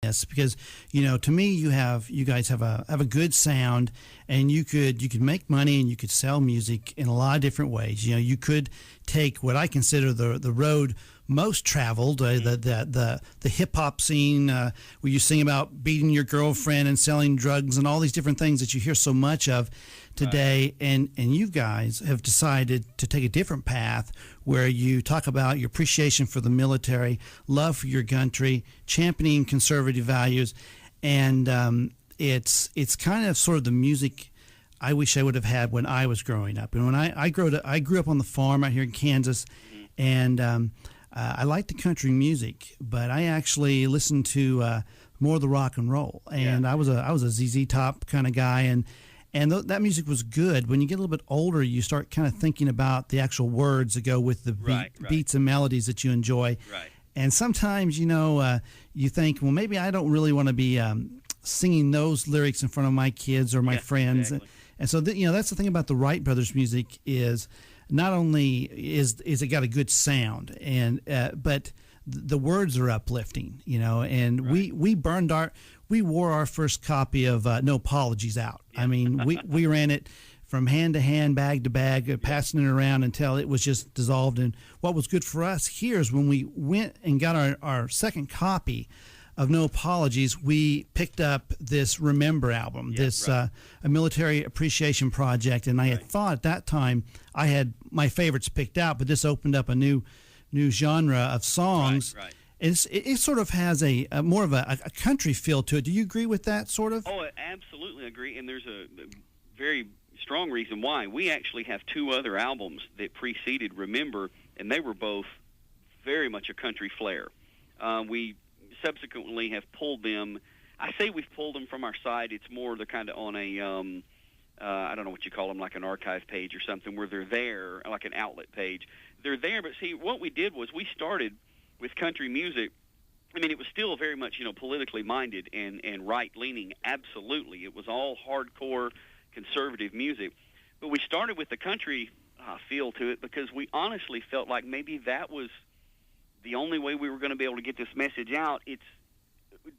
this, because to me you guys have a good sound, and you could make money and you could sell music in a lot of different ways. You could take what I consider the road most traveled, the hip hop scene, where you sing about beating your girlfriend and selling drugs and all these different things that you hear so much of today. Right. And you guys have decided to take a different path, where you talk about your appreciation for the military, love for your country, championing conservative values, and it's kind of sort of the music I wish I would have had when I was growing up. And when I grew up on the farm out here in Kansas, and I liked the country music, but I actually listened to more of the rock and roll, and I was a ZZ Top kind of guy, and that music was good. When you get a little bit older, you start kind of thinking about the actual words that go with the beats and melodies that you enjoy. Right. And sometimes, you think, well, maybe I don't really want to be singing those lyrics in front of my kids or my friends. Exactly. And so, that's the thing about the Wright Brothers music, is not only is it got a good sound, but the words are uplifting, and we wore our first copy of No Apologies out. I mean, we ran it from hand to hand, bag to bag, passing it around until it was just dissolved. And what was good for us here is when we went and got our second copy of No Apologies, we picked up this Remember album, a military appreciation project. And I had thought at that time I had my favorites picked out, but this opened up a new genre of songs. Right. It sort of has a more of a country feel to it. Do you agree with that, sort of? Oh, I absolutely agree, and there's a very strong reason why. We actually have two other albums that preceded Remember, and they were both very much a country flair. We subsequently have pulled them. I say we've pulled them from our site. It's more they're kind of on a, I don't know what you call them, like an archive page or something, where they're there, like an outlet page. They're there, but see, what we did was we started with country music. I mean, it was still very much, politically minded and right-leaning, absolutely. It was all hardcore conservative music. But we started with the country feel to it because we honestly felt like maybe that was the only way we were going to be able to get this message out. It's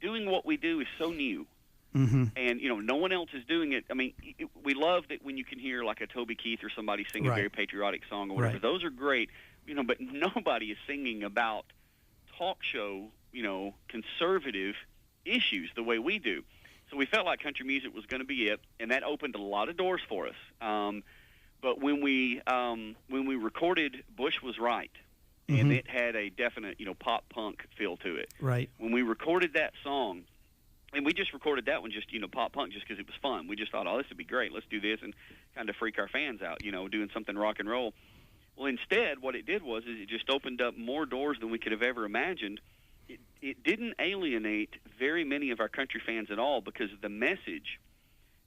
doing what we do is so new. Mm-hmm. And, no one else is doing it. I mean, we love that when you can hear like a Toby Keith or somebody sing a very patriotic song or whatever. Right. Those are great, but nobody is singing about talk show, conservative issues the way we do. So we felt like country music was going to be it, and that opened a lot of doors for us. But when we recorded Bush Was Right, and it had a definite, pop punk feel to it. Right. When we recorded that song, and we just recorded that one just, pop punk just because it was fun. We just thought, this would be great. Let's do this and kind of freak our fans out, doing something rock and roll. Well, instead, what it did was it just opened up more doors than we could have ever imagined. It didn't alienate very many of our country fans at all because the message,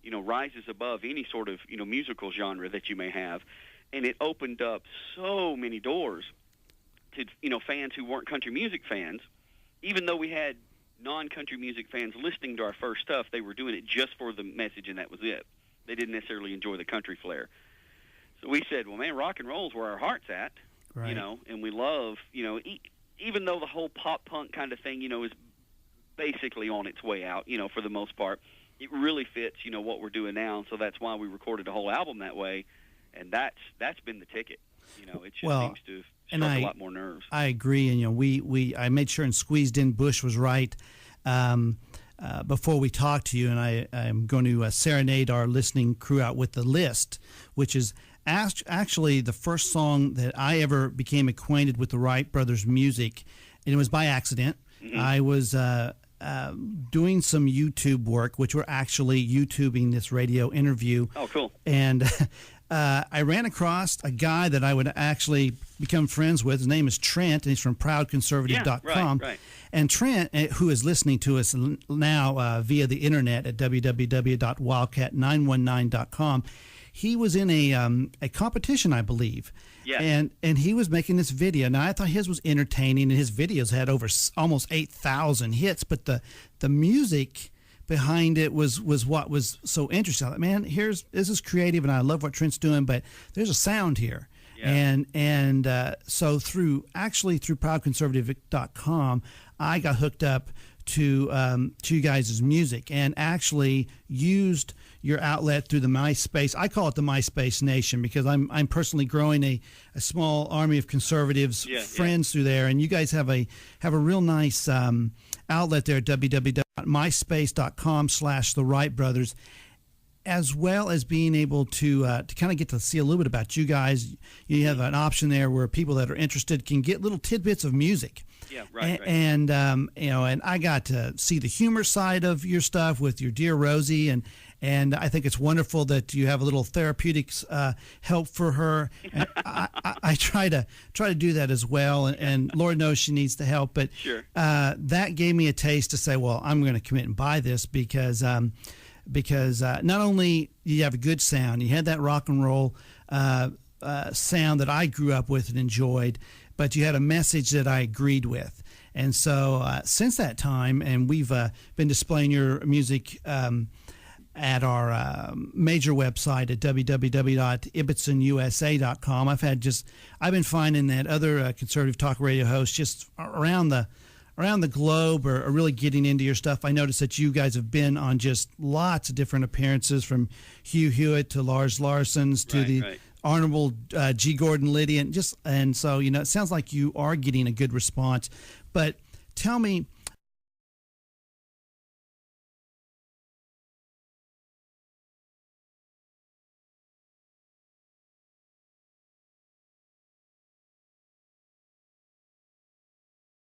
rises above any sort of, musical genre that you may have. And it opened up so many doors to, fans who weren't country music fans. Even though we had non-country music fans listening to our first stuff, they were doing it just for the message, and that was it. They didn't necessarily enjoy the country flair. So we said, well, man, rock and roll is where our heart's at, and we love, even though the whole pop punk kind of thing, is basically on its way out, for the most part, it really fits, what we're doing now. And so that's why we recorded the whole album that way, and that's been the ticket. It just seems to have struck a lot more nerves. I agree, and I made sure and squeezed in Bush Was Right before we talked to you, and I'm going to serenade our listening crew out with the list, which is actually the first song that I ever became acquainted with the Wright Brothers music, and it was by accident. Mm-hmm. I was doing some YouTube work, which we're actually YouTubing this radio interview. Oh, cool. And I ran across a guy that I would actually become friends with. His name is Trent, and he's from ProudConservative.com. Right. And Trent, who is listening to us now via the internet at www.wildcat919.com, he was in a competition, I believe. Yeah. And he was making this video. Now, I thought his was entertaining, and his videos had over almost 8,000 hits, but the music behind it was what was so interesting. I thought, man, this is creative, and I love what Trent's doing, but there's a sound here. Yeah. And so through ProudConservative.com, I got hooked up to you guys' music, and actually used your outlet through the MySpace. I call it the MySpace Nation because I'm personally growing a small army of conservatives friends through there, and you guys have a real nice outlet there at www.myspace.com/the Wright Brothers, as well as being able to kind of get to see a little bit about you guys. You have an option there where people that are interested can get little tidbits of music. Yeah, right. And and I got to see the humor side of your stuff with your dear Rosie, and I think it's wonderful that you have a little therapeutics help for her. And I try to do that as well, and Lord knows she needs the help. But sure. That gave me a taste to say, well, I'm going to commit and buy this because not only you have a good sound, you had that rock and roll sound that I grew up with and enjoyed, but you had a message that I agreed with. And so since that time, and we've been displaying your music at our major website at www.ibbetsonusa.com. I've been finding that other conservative talk radio hosts just around the globe are really getting into your stuff. I noticed that you guys have been on just lots of different appearances, from Hugh Hewitt to Lars Larson's to the Honorable G. Gordon Liddy, and so it sounds like you are getting a good response. But tell me,